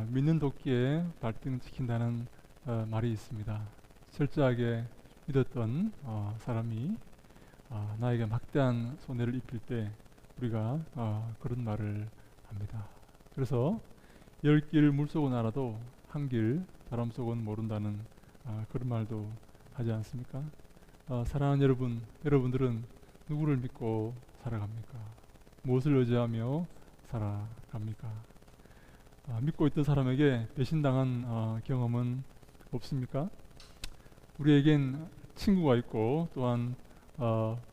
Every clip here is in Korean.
믿는 도끼에 발등을 지킨다는 말이 있습니다. 철저하게 믿었던 사람이 나에게 막대한 손해를 입힐 때 우리가 그런 말을 합니다. 그래서 10길 물속은 알아도 한 길 바람 속은 모른다는 그런 말도 하지 않습니까? 사랑하는 여러분, 여러분들은 누구를 믿고 살아갑니까? 무엇을 의지하며 살아갑니까? 믿고 있던 사람에게 배신당한 경험은 없습니까? 우리에겐 친구가 있고 또한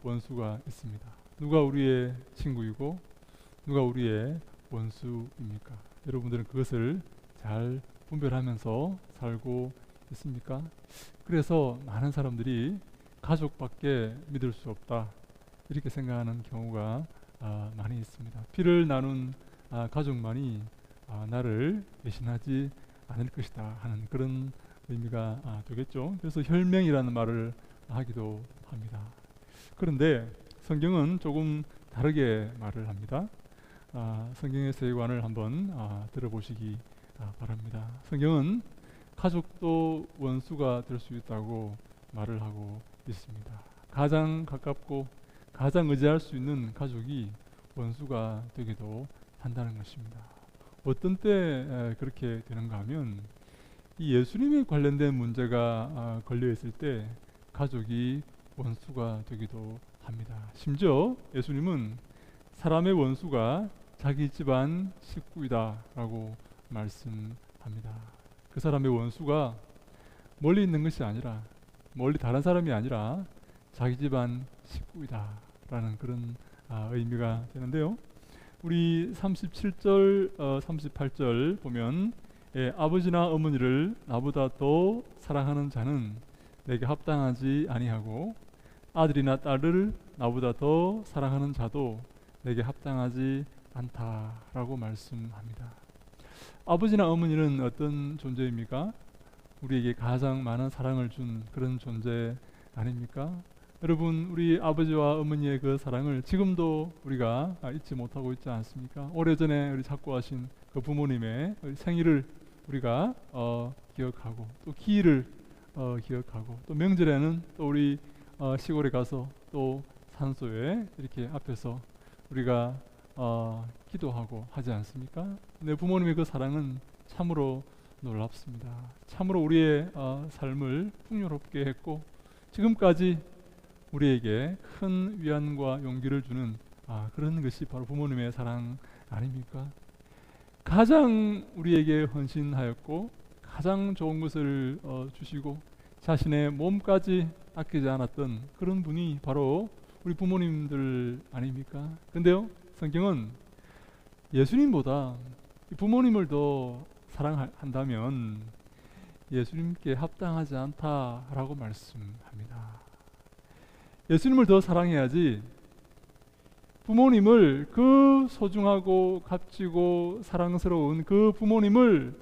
원수가 있습니다. 누가 우리의 친구이고 누가 우리의 원수입니까? 여러분들은 그것을 잘 분별하면서 살고 있습니까? 그래서 많은 사람들이 가족밖에 믿을 수 없다 이렇게 생각하는 경우가 많이 있습니다. 피를 나눈 가족만이 나를 배신하지 않을 것이다 하는 그런 의미가 되겠죠. 그래서 혈맹이라는 말을 하기도 합니다. 그런데 성경은 조금 다르게 말을 합니다. 성경의 세계관을 한번 들어보시기 바랍니다. 성경은 가족도 원수가 될 수 있다고 말을 하고 있습니다. 가장 가깝고 가장 의지할 수 있는 가족이 원수가 되기도 한다는 것입니다. 어떤 때 그렇게 되는가 하면 이 예수님에 관련된 문제가 걸려 있을 때 가족이 원수가 되기도 합니다. 심지어 예수님은 사람의 원수가 자기 집안 식구이다 라고 말씀합니다. 그 사람의 원수가 멀리 있는 것이 아니라 멀리 다른 사람이 아니라 자기 집안 식구이다 라는 그런 의미가 되는데요. 우리 37절 38절 보면 아버지나 어머니를 나보다 더 사랑하는 자는 내게 합당하지 아니하고 아들이나 딸을 나보다 더 사랑하는 자도 내게 합당하지 않다라고 말씀합니다. 아버지나 어머니는 어떤 존재입니까? 우리에게 가장 많은 사랑을 준 그런 존재 아닙니까? 여러분, 우리 아버지와 어머니의 그 사랑을 지금도 우리가 잊지 못하고 있지 않습니까? 오래전에 우리 작고하신 그 부모님의 생일을 우리가 기억하고 또 기일을 기억하고 또 명절에는 또 우리 시골에 가서 또 산소에 이렇게 앞에서 우리가 기도하고 하지 않습니까? 내 부모님의 그 사랑은 참으로 놀랍습니다. 참으로 우리의 삶을 풍요롭게 했고 지금까지 우리에게 큰 위안과 용기를 주는 그런 것이 바로 부모님의 사랑 아닙니까? 가장 우리에게 헌신하였고 가장 좋은 것을 주시고 자신의 몸까지 아끼지 않았던 그런 분이 바로 우리 부모님들 아닙니까? 근데요, 성경은 예수님보다 부모님을 더 사랑한다면 예수님께 합당하지 않다라고 말씀합니다. 예수님을 더 사랑해야지 부모님을 그 소중하고 값지고 사랑스러운 그 부모님을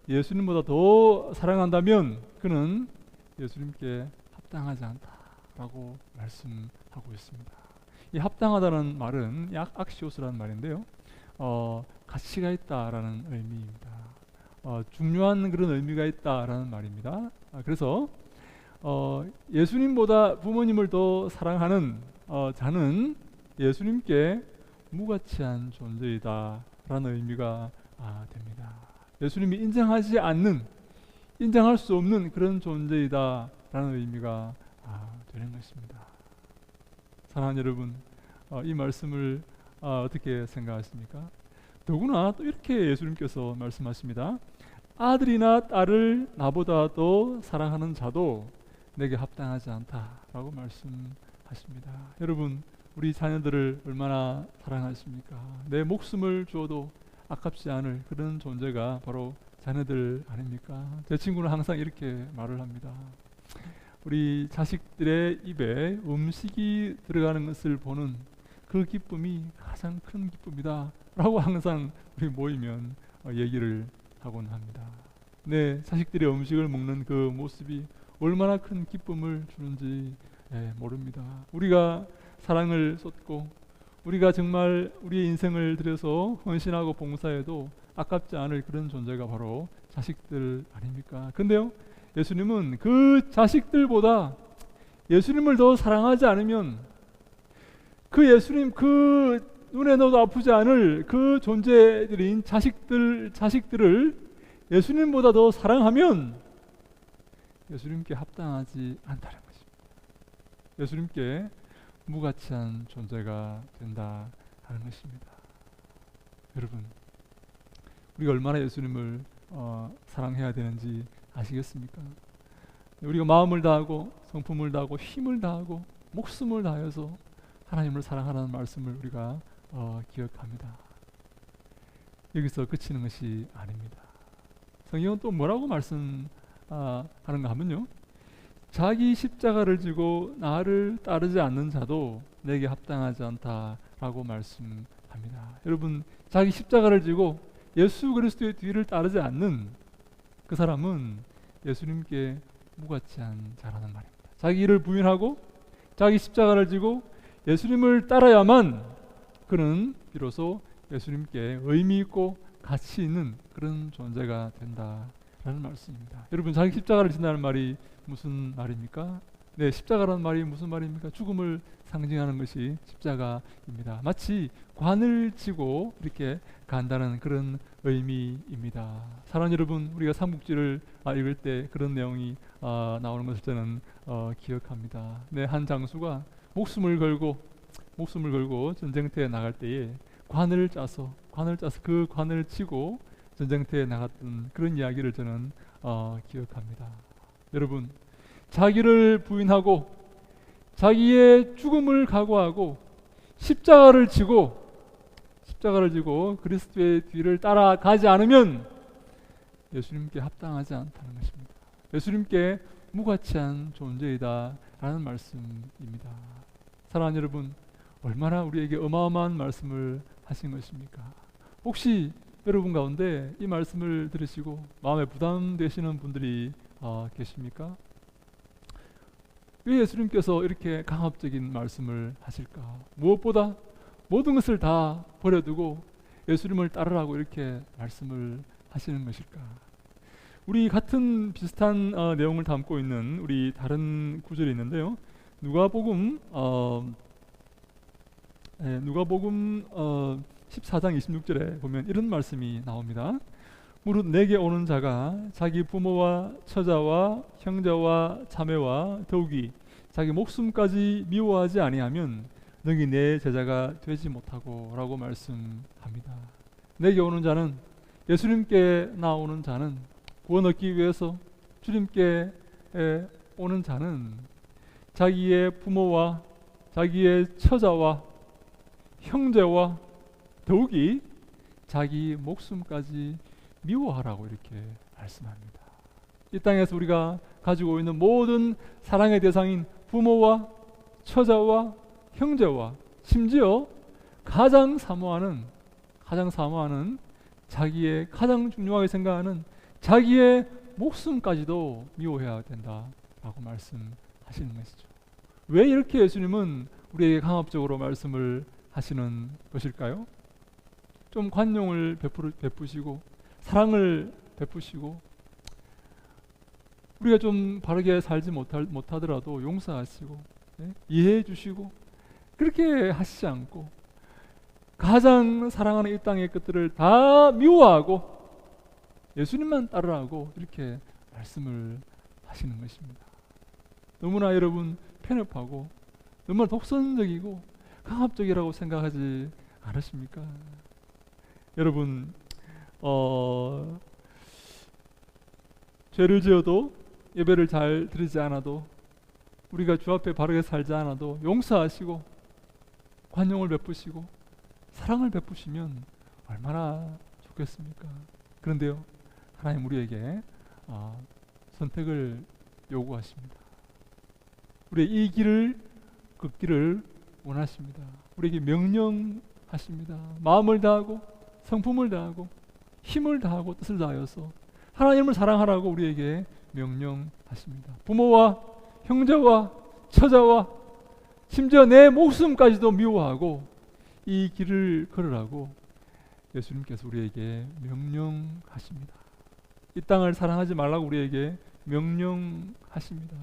예수님보다 더 사랑한다면 그는 예수님께 합당하지 않다라고 말씀하고 있습니다. 이 합당하다는 말은 악시오스라는 말인데요. 가치가 있다라는 의미입니다. 중요한 그런 의미가 있다라는 말입니다. 그래서 예수님보다 부모님을 더 사랑하는 자는 예수님께 무가치한 존재이다 라는 의미가 됩니다. 예수님이 인정하지 않는, 인정할 수 없는 그런 존재이다 라는 의미가 되는 것입니다. 사랑하는 여러분, 이 말씀을 어떻게 생각하십니까? 더구나 또 이렇게 예수님께서 말씀하십니다. 아들이나 딸을 나보다 더 사랑하는 자도 내게 합당하지 않다라고 말씀하십니다. 여러분, 우리 자녀들을 얼마나 사랑하십니까? 내 목숨을 주어도 아깝지 않을 그런 존재가 바로 자녀들 아닙니까? 제 친구는 항상 이렇게 말을 합니다. 우리 자식들의 입에 음식이 들어가는 것을 보는 그 기쁨이 가장 큰 기쁨이다 라고 항상 우리 모이면 얘기를 하곤 합니다. 내 자식들의 음식을 먹는 그 모습이 얼마나 큰 기쁨을 주는지 모릅니다. 우리가 사랑을 쏟고 우리가 정말 우리의 인생을 들여서 헌신하고 봉사해도 아깝지 않을 그런 존재가 바로 자식들 아닙니까? 근데요, 예수님은 그 자식들보다 예수님을 더 사랑하지 않으면 그 예수님, 그 눈에 넣어도 아프지 않을 그 존재들인 자식들을 예수님보다 더 사랑하면 예수님께 합당하지 않다는 것입니다. 예수님께 무가치한 존재가 된다 하는 것입니다. 여러분, 우리가 얼마나 예수님을 사랑해야 되는지 아시겠습니까? 우리가 마음을 다하고 성품을 다하고 힘을 다하고 목숨을 다해서 하나님을 사랑하라는 말씀을 우리가 기억합니다. 여기서 그치는 것이 아닙니다. 성경은 또 뭐라고 말씀하는가 하면요, 자기 십자가를 지고 나를 따르지 않는 자도 내게 합당하지 않다라고 말씀합니다. 여러분, 자기 십자가를 지고 예수 그리스도의 뒤를 따르지 않는 그 사람은 예수님께 무가치한 자라는 말입니다. 자기 일을 부인하고 자기 십자가를 지고 예수님을 따라야만 그는 비로소 예수님께 의미 있고 가치 있는 그런 존재가 된다라는 말씀입니다. 여러분, 자기 십자가를 진다는 말이 무슨 말입니까? 네, 십자가라는 말이 무슨 말입니까? 죽음을 상징하는 것이 십자가입니다. 마치 관을 지고 이렇게 간다는 그런 의미입니다. 사랑하는 여러분, 우리가 삼국지를 읽을 때 그런 내용이 나오는 것을 저는 기억합니다. 네, 한 장수가 목숨을 걸고 전쟁터에 나갈 때에 관을 짜서 그 관을 치고 전쟁터에 나갔던 그런 이야기를 저는 기억합니다. 여러분, 자기를 부인하고 자기의 죽음을 각오하고 십자가를 지고 그리스도의 뒤를 따라가지 않으면 예수님께 합당하지 않다는 것입니다. 예수님께 무가치한 존재이다 라는 말씀입니다. 사랑하는 여러분, 얼마나 우리에게 어마어마한 말씀을 하신 것입니까? 혹시 여러분 가운데 이 말씀을 들으시고 마음에 부담되시는 분들이 계십니까? 왜 예수님께서 이렇게 강압적인 말씀을 하실까? 무엇보다 모든 것을 다 버려두고 예수님을 따르라고 이렇게 말씀을 하시는 것일까? 우리 같은 비슷한 내용을 담고 있는 우리 다른 구절이 있는데요. 누가복음 14장 26절에 보면 이런 말씀이 나옵니다. 무릇 내게 오는 자가 자기 부모와 처자와 형제와 자매와 더욱이 자기 목숨까지 미워하지 아니하면 너희 내 제자가 되지 못하고 라고 말씀합니다. 내게 오는 자는, 예수님께 나오는 자는, 구원 얻기 위해서 주님께 오는 자는 자기의 부모와 자기의 처자와 형제와 더욱이 자기 목숨까지 미워하라고 이렇게 말씀합니다. 이 땅에서 우리가 가지고 있는 모든 사랑의 대상인 부모와 처자와 형제와 심지어 가장 사모하는 자기의 가장 중요하게 생각하는 자기의 목숨까지도 미워해야 된다라고 말씀하시는 것이죠. 왜 이렇게 예수님은 우리에게 강압적으로 말씀을 하시는 것일까요? 좀 관용을 베푸시고 사랑을 베푸시고 우리가 좀 바르게 살지 못하더라도 용서하시고 이해해 주시고 그렇게 하시지 않고 가장 사랑하는 이 땅의 것들을 다 미워하고 예수님만 따르라고 이렇게 말씀을 하시는 것입니다. 너무나 여러분 편협하고 너무나 독선적이고 강압적이라고 생각하지 않으십니까? 여러분 죄를 지어도 예배를 잘 드리지 않아도 우리가 주 앞에 바르게 살지 않아도 용서하시고 관용을 베푸시고 사랑을 베푸시면 얼마나 좋겠습니까? 그런데요, 하나님 우리에게 선택을 요구하십니다. 우리의 이 길을 걷기를 원하십니다. 우리에게 명령하십니다. 마음을 다하고 성품을 다하고 힘을 다하고 뜻을 다하여서 하나님을 사랑하라고 우리에게 명령하십니다. 부모와 형제와 처자와 심지어 내 목숨까지도 미워하고 이 길을 걸으라고 예수님께서 우리에게 명령하십니다. 이 땅을 사랑하지 말라고 우리에게 명령하십니다.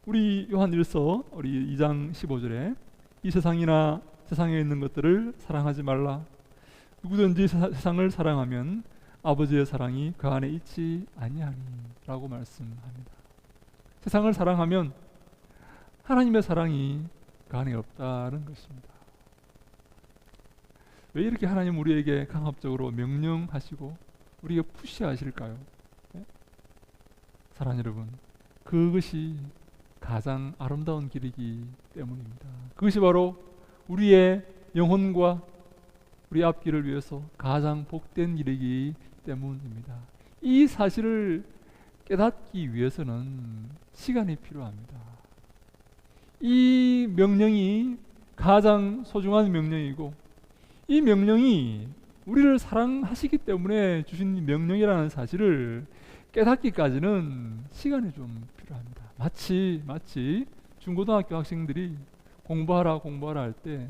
우리 요한 1서 우리 2장 15절에 이 세상이나 세상에 있는 것들을 사랑하지 말라. 누구든지 세상을 사랑하면 아버지의 사랑이 그 안에 있지 아니하니 라고 말씀합니다. 세상을 사랑하면 하나님의 사랑이 그 안에 없다는 것입니다. 왜 이렇게 하나님 우리에게 강압적으로 명령하시고 우리가 푸시하실까요? 네? 사랑 여러분, 그것이 가장 아름다운 길이기 때문입니다. 그것이 바로 우리의 영혼과 우리 앞길을 위해서 가장 복된 길이기 때문입니다. 이 사실을 깨닫기 위해서는 시간이 필요합니다. 이 명령이 가장 소중한 명령이고 이 명령이 우리를 사랑하시기 때문에 주신 명령이라는 사실을 깨닫기까지는 시간이 좀 필요합니다. 마치 중고등학교 학생들이 공부하라 할 때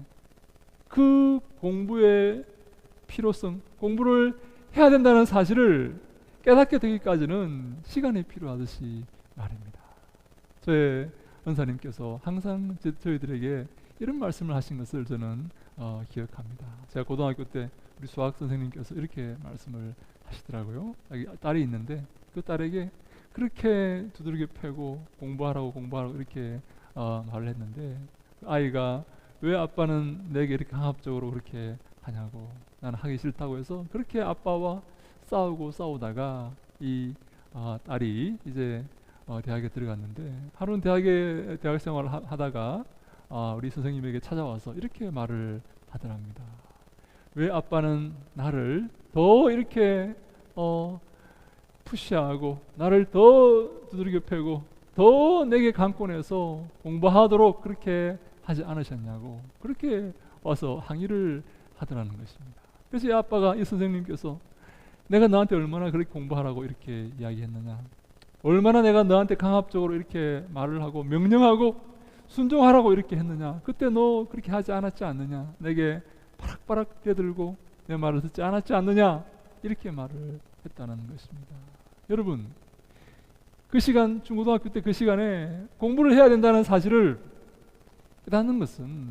그 공부의 필요성, 공부를 해야 된다는 사실을 깨닫게 되기까지는 시간이 필요하듯이 말입니다. 저의 은사님께서 항상 저희들에게 이런 말씀을 하신 것을 저는 기억합니다. 제가 고등학교 때 우리 수학 선생님께서 이렇게 말씀을 하시더라고요. 딸이 있는데 그 딸에게 그렇게 두드러기 패고 공부하라고 이렇게 말을 했는데 그 아이가 왜 아빠는 내게 이렇게 강압적으로 그렇게 하냐고, 나는 하기 싫다고 해서 그렇게 아빠와 싸우다가 이 딸이 이제 대학에 들어갔는데 하루는 대학 생활을 하다가 우리 선생님에게 찾아와서 이렇게 말을 하더랍니다. 왜 아빠는 나를 더 이렇게 푸시하고 나를 더 두드려 패고 더 내게 강권해서 공부하도록 그렇게 하지 않으셨냐고 그렇게 와서 항의를 하더라는 것입니다. 그래서 이 아빠가 이 선생님께서 내가 너한테 얼마나 그렇게 공부하라고 이렇게 이야기했느냐, 얼마나 내가 너한테 강압적으로 이렇게 말을 하고 명령하고 순종하라고 이렇게 했느냐, 그때 너 그렇게 하지 않았지 않느냐, 내게 바락바락 뛰어들고 내 말을 듣지 않았지 않느냐, 이렇게 말을 했다는 것입니다. 여러분, 그 시간, 중고등학교 때 그 시간에 공부를 해야 된다는 사실을 깨닫는 것은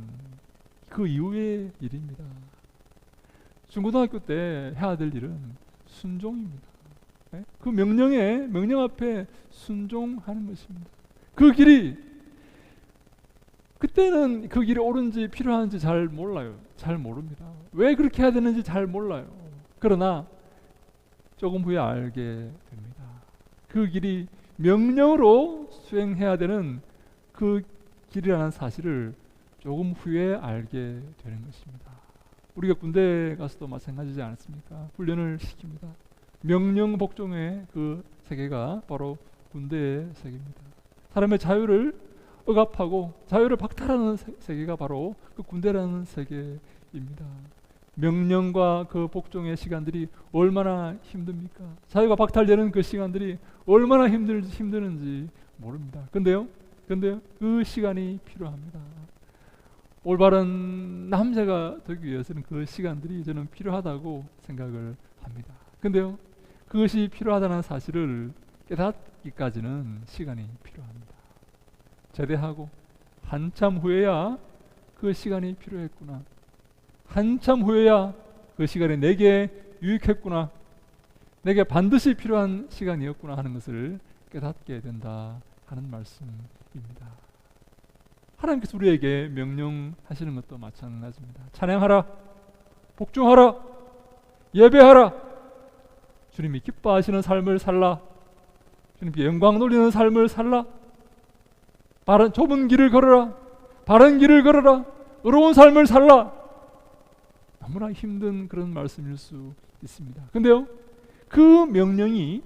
그 이후의 일입니다. 중고등학교 때 해야 될 일은 순종입니다. 그 명령 앞에 순종하는 것입니다. 그 길이, 그때는 그 길이 옳은지 필요한지 잘 몰라요. 잘 모릅니다. 왜 그렇게 해야 되는지 잘 몰라요. 그러나 조금 후에 알게 됩니다. 그 길이 명령으로 수행해야 되는 그 길이라는 사실을 조금 후에 알게 되는 것입니다. 우리가 군대에 가서도 마찬가지지 않습니까? 훈련을 시킵니다. 명령 복종의 그 세계가 바로 군대의 세계입니다. 사람의 자유를 억압하고 자유를 박탈하는 세계가 바로 그 군대라는 세계입니다. 명령과 그 복종의 시간들이 얼마나 힘듭니까? 자유가 박탈되는 그 시간들이 얼마나 힘드는지 모릅니다. 근데요, 그 시간이 필요합니다. 올바른 남자가 되기 위해서는 그 시간들이 저는 필요하다고 생각을 합니다. 근데요, 그것이 필요하다는 사실을 깨닫기까지는 시간이 필요합니다. 제대하고 한참 후에야 그 시간이 필요했구나, 한참 후에야 그 시간이 내게 유익했구나, 내게 반드시 필요한 시간이었구나 하는 것을 깨닫게 된다 하는 말씀입니다. 하나님께서 우리에게 명령하시는 것도 마찬가지입니다. 찬양하라, 복종하라, 예배하라, 주님이 기뻐하시는 삶을 살라, 주님께 영광 돌리는 삶을 살라, 바른 좁은 길을 걸어라, 바른 길을 걸어라, 의로운 삶을 살라. 너무나 힘든 그런 말씀일 수 있습니다. 근데요, 그 명령이,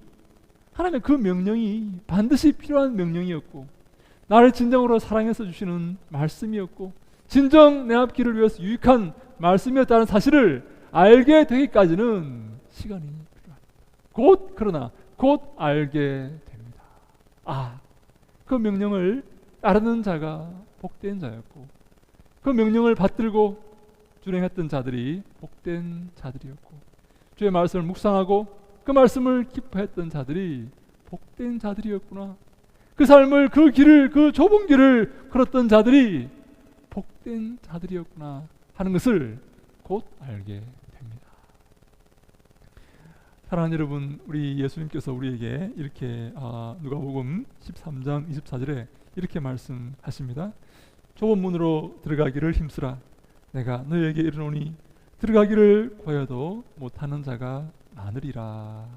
하나님의 그 명령이 반드시 필요한 명령이었고, 나를 진정으로 사랑해서 주시는 말씀이었고, 진정 내 앞길을 위해서 유익한 말씀이었다는 사실을 알게 되기까지는 시간이 필요합니다. 그러나 곧 알게 됩니다. 그 명령을 따르는 자가 복된 자였고, 그 명령을 받들고 준행했던 자들이 복된 자들이었고, 주의 말씀을 묵상하고 그 말씀을 기뻐했던 자들이 복된 자들이었구나. 그 삶을, 그 길을, 그 좁은 길을 걸었던 자들이 복된 자들이었구나 하는 것을 곧 알게 됩니다. 사랑하는 여러분, 우리 예수님께서 우리에게 이렇게 누가복음 13장 24절에 이렇게 말씀하십니다. 좁은 문으로 들어가기를 힘쓰라. 내가 너희에게 이르노니 들어가기를 구하여도 못하는 자가 많으리라.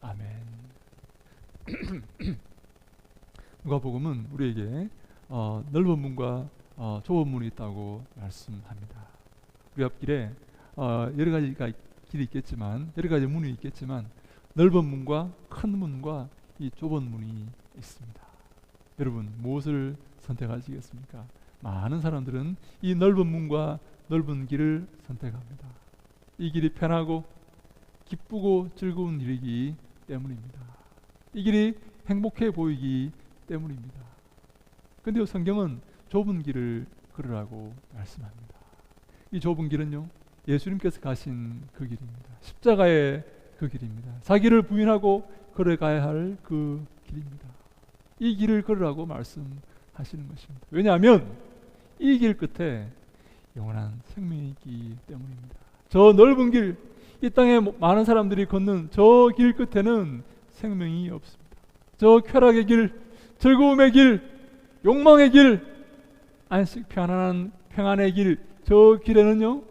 아멘. 누가복음은 우리에게 넓은 문과 좁은 문이 있다고 말씀합니다. 우리 앞길에 여러 가지가 길이 있겠지만, 여러 가지 문이 있겠지만, 넓은 문과 큰 문과 이 좁은 문이 있습니다. 여러분, 무엇을 선택하시겠습니까? 많은 사람들은 이 넓은 문과 넓은 길을 선택합니다. 이 길이 편하고 기쁘고 즐거운 일이기 때문입니다. 이 길이 행복해 보이기 때문입니다. 그런데 성경은 좁은 길을 걸으라고 말씀합니다. 이 좁은 길은요, 예수님께서 가신 그 길입니다. 십자가의 그 길입니다. 자기를 부인하고 걸어가야 할 그 길입니다. 이 길을 걸으라고 말씀하시는 것입니다. 왜냐하면 이 길 끝에 영원한 생명이 있기 때문입니다. 저 넓은 길, 이 땅에 많은 사람들이 걷는 저 길 끝에는 생명이 없습니다. 저 쾌락의 길, 즐거움의 길, 욕망의 길, 안식 평안의 길, 저 길에는요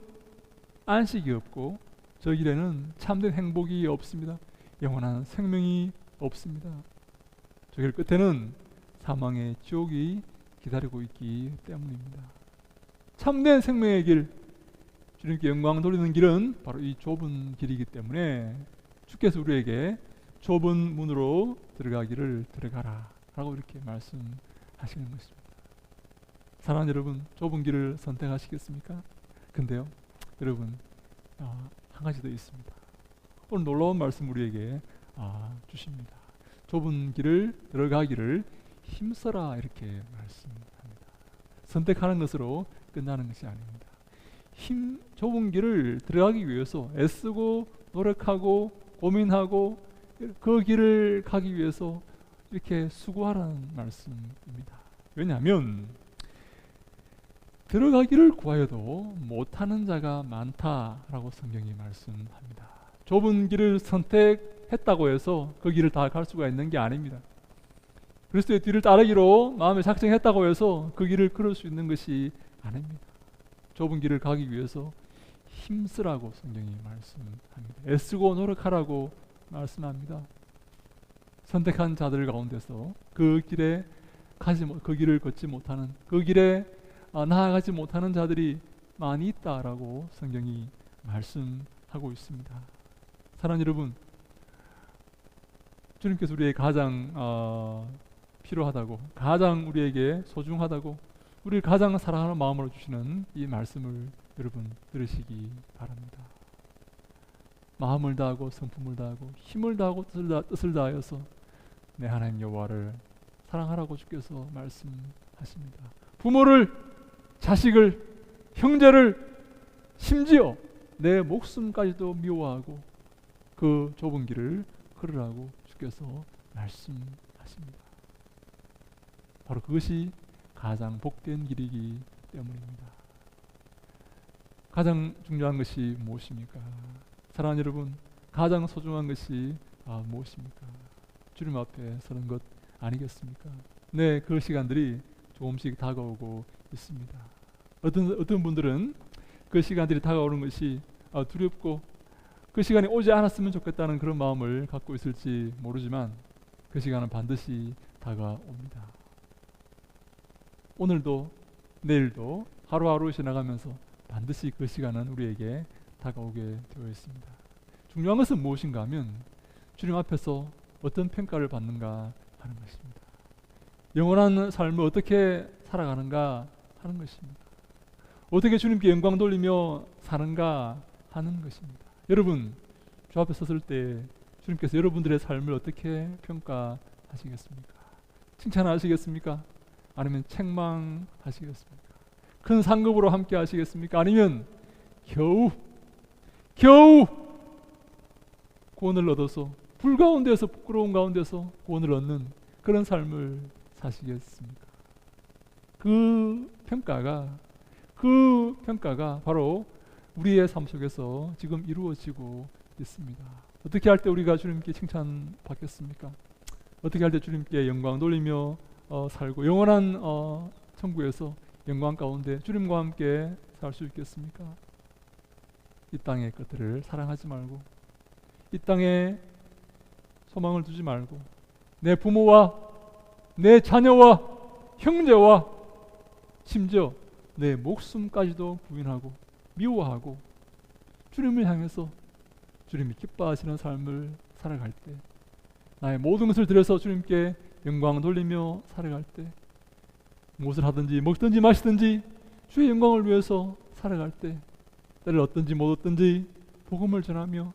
안식이 없고, 저 길에는 참된 행복이 없습니다. 영원한 생명이 없습니다. 저 길 끝에는 사망의 지옥이 기다리고 있기 때문입니다. 참된 생명의 길, 주님께 영광 돌리는 길은 바로 이 좁은 길이기 때문에 주께서 우리에게 좁은 문으로 들어가기를 들어가라 라고 이렇게 말씀하시는 것입니다. 사랑하는 여러분, 좁은 길을 선택하시겠습니까? 근데요, 여러분, 한 가지 더 있습니다. 오늘 놀라운 말씀 우리에게 주십니다. 좁은 길을 들어가기를 힘써라 이렇게 말씀합니다. 선택하는 것으로 끝나는 것이 아닙니다. 좁은 길을 들어가기 위해서 애쓰고 노력하고 고민하고 그 길을 가기 위해서 이렇게 수고하라는 말씀입니다. 왜냐하면 들어가기를 구하여도 못하는 자가 많다라고 성경이 말씀합니다. 좁은 길을 선택했다고 해서 그 길을 다 갈 수가 있는 게 아닙니다. 그리스도의 뒤를 따르기로 마음에 작정했다고 해서 그 길을 걸을 수 있는 것이 아닙니다. 좁은 길을 가기 위해서 힘쓰라고 성경이 말씀합니다. 애쓰고 노력하라고 말씀합니다. 선택한 자들 가운데서 그 길을 걷지 못하는, 그 길에 나아가지 못하는 자들이 많이 있다라고 성경이 말씀하고 있습니다. 사랑하는 여러분, 주님께서 우리에게 가장 필요하다고, 가장 우리에게 소중하다고, 우리를 가장 사랑하는 마음으로 주시는 이 말씀을 여러분 들으시기 바랍니다. 마음을 다하고 성품을 다하고 힘을 다하고 뜻을 다하여서 내 하나님 여호와를 사랑하라고 주께서 말씀하십니다. 부모를, 자식을, 형제를, 심지어 내 목숨까지도 미워하고 그 좁은 길을 걸으라고 주께서 말씀하십니다. 바로 그것이 가장 복된 길이기 때문입니다. 가장 중요한 것이 무엇입니까? 사랑하는 여러분, 가장 소중한 것이 무엇입니까? 주님 앞에 서는 것 아니겠습니까? 네, 그 시간들이 조금씩 다가오고 있습니다. 어떤 분들은 그 시간들이 다가오는 것이 두렵고 그 시간이 오지 않았으면 좋겠다는 그런 마음을 갖고 있을지 모르지만 그 시간은 반드시 다가옵니다. 오늘도 내일도 하루하루 지나가면서 반드시 그 시간은 우리에게 다가오게 되어 있습니다. 중요한 것은 무엇인가 하면 주님 앞에서 어떤 평가를 받는가 하는 것입니다. 영원한 삶을 어떻게 살아가는가 하는 것입니다. 어떻게 주님께 영광 돌리며 사는가 하는 것입니다. 여러분, 주 앞에 섰을 때 주님께서 여러분들의 삶을 어떻게 평가하시겠습니까? 칭찬하시겠습니까? 아니면 책망하시겠습니까? 큰 상급으로 함께 하시겠습니까? 아니면 겨우 구원을 얻어서 불 가운데서, 부끄러운 가운데서 구원을 얻는 그런 삶을 사시겠습니까? 그 평가가 바로 우리의 삶 속에서 지금 이루어지고 있습니다. 어떻게 할 때 우리가 주님께 칭찬받겠습니까? 어떻게 할 때 주님께 영광 돌리며 살고 영원한 천국에서 영광 가운데 주님과 함께 살 수 있겠습니까? 이 땅의 것들을 사랑하지 말고, 이 땅에 소망을 두지 말고, 내 부모와 내 자녀와 형제와 심지어 내 목숨까지도 부인하고 미워하고 주님을 향해서 주님이 기뻐하시는 삶을 살아갈 때, 나의 모든 것을 들여서 주님께 영광 돌리며 살아갈 때, 무엇을 하든지 먹든지 마시든지 주의 영광을 위해서 살아갈 때, 때를 얻든지 못 얻든지 복음을 전하며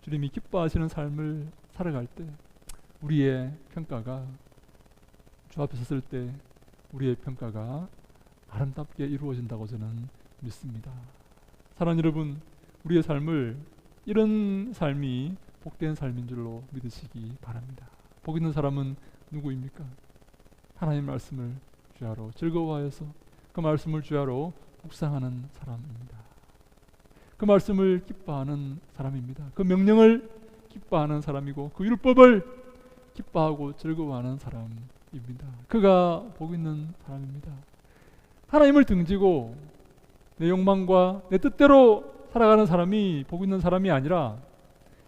주님이 기뻐하시는 삶을 살아갈 때, 우리의 평가가, 주 앞에 섰을 때 우리의 평가가 아름답게 이루어진다고 저는 믿습니다. 사랑하는 여러분, 우리의 삶을 이런 삶이 복된 삶인 줄로 믿으시기 바랍니다. 복 있는 사람은 누구입니까? 하나님 말씀을 주야로 즐거워하여서 그 말씀을 주야로 묵상하는 사람입니다. 그 말씀을 기뻐하는 사람입니다. 그 명령을 기뻐하는 사람이고 그 율법을 기뻐하고 즐거워하는 사람입니다. 그가 복 있는 사람입니다. 하나님을 등지고 내 욕망과 내 뜻대로 살아가는 사람이 복 있는 사람이 아니라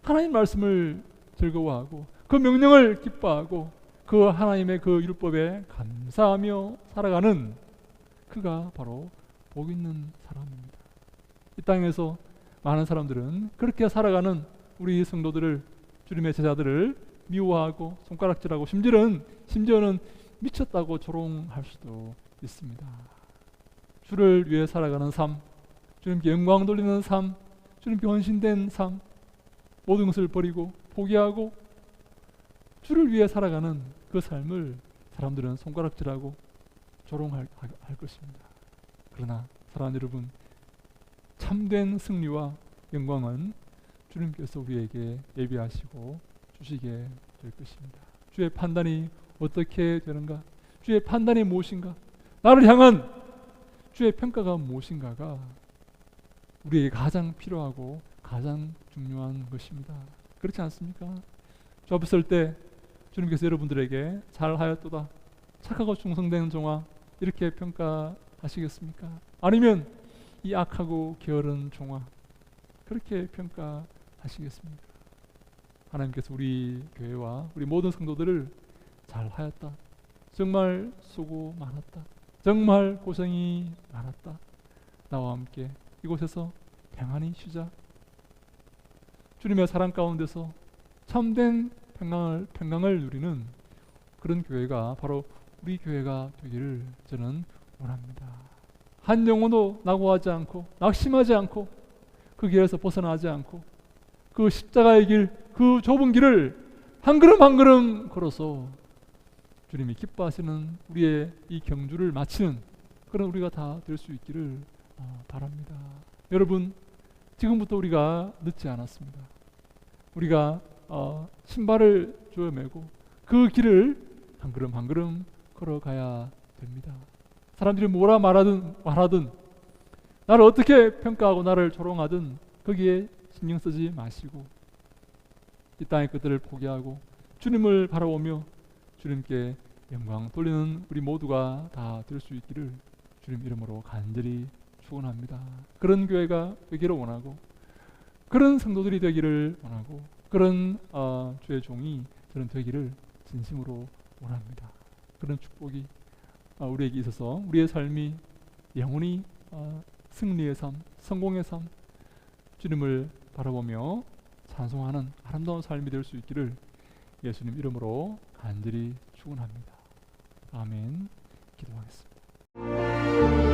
하나님 말씀을 즐거워하고 그 명령을 기뻐하고 그 하나님의 그 율법에 감사하며 살아가는 그가 바로 복 있는 사람입니다. 이 땅에서 많은 사람들은 그렇게 살아가는 우리 성도들을, 주님의 제자들을 미워하고 손가락질하고 심지어는 미쳤다고 조롱할 수도 있습니다. 주를 위해 살아가는 삶, 주님께 영광 돌리는 삶, 주님께 헌신된 삶, 모든 것을 버리고 포기하고 주를 위해 살아가는 그 삶을 사람들은 손가락질하고 조롱할 것입니다. 그러나 사랑하는 여러분, 참된 승리와 영광은 주님께서 우리에게 예비하시고 주시게 될 것입니다. 주의 판단이 어떻게 되는가? 주의 판단이 무엇인가? 나를 향한 주의 평가가 무엇인가가 우리에게 가장 필요하고 가장 중요한 것입니다. 그렇지 않습니까? 주 앞에 설 때 주님께서 여러분들에게 잘하였도다, 착하고 충성된 종아, 이렇게 평가하시겠습니까? 아니면 이 악하고 게으른 종아, 그렇게 평가하시겠습니까? 하나님께서 우리 교회와 우리 모든 성도들을 잘하였다, 정말 수고 많았다, 정말 고생이 많았다, 나와 함께 이곳에서 평안히 쉬자, 주님의 사랑 가운데서 참된 평강을 누리는 그런 교회가 바로 우리 교회가 되기를 저는 원합니다. 한 영혼도 낙오하지 않고 낙심하지 않고 그 길에서 벗어나지 않고 그 십자가의 길, 그 좁은 길을 한 걸음 한 걸음 걸어서 주님이 기뻐하시는 우리의 이 경주를 마치는 그런 우리가 다 될 수 있기를 바랍니다. 여러분, 지금부터 우리가 늦지 않았습니다. 우리가 신발을 조여매고 그 길을 한 걸음 한 걸음 걸어가야 됩니다. 사람들이 뭐라 말하든 나를 어떻게 평가하고 나를 조롱하든 거기에 신경 쓰지 마시고 이 땅의 것들을 포기하고 주님을 바라보며 주님께 영광 돌리는 우리 모두가 다 될 수 있기를 주님 이름으로 간절히 축원합니다. 그런 교회가 되기를 원하고 그런 성도들이 되기를 원하고 그런 주의 종이 저는 되기를 진심으로 원합니다. 그런 축복이 우리에게 있어서 우리의 삶이 영원히 승리의 삶, 성공의 삶, 주님을 바라보며 찬송하는 아름다운 삶이 될 수 있기를 예수님 이름으로 간절히 축원합니다. 아멘. 기도하겠습니다.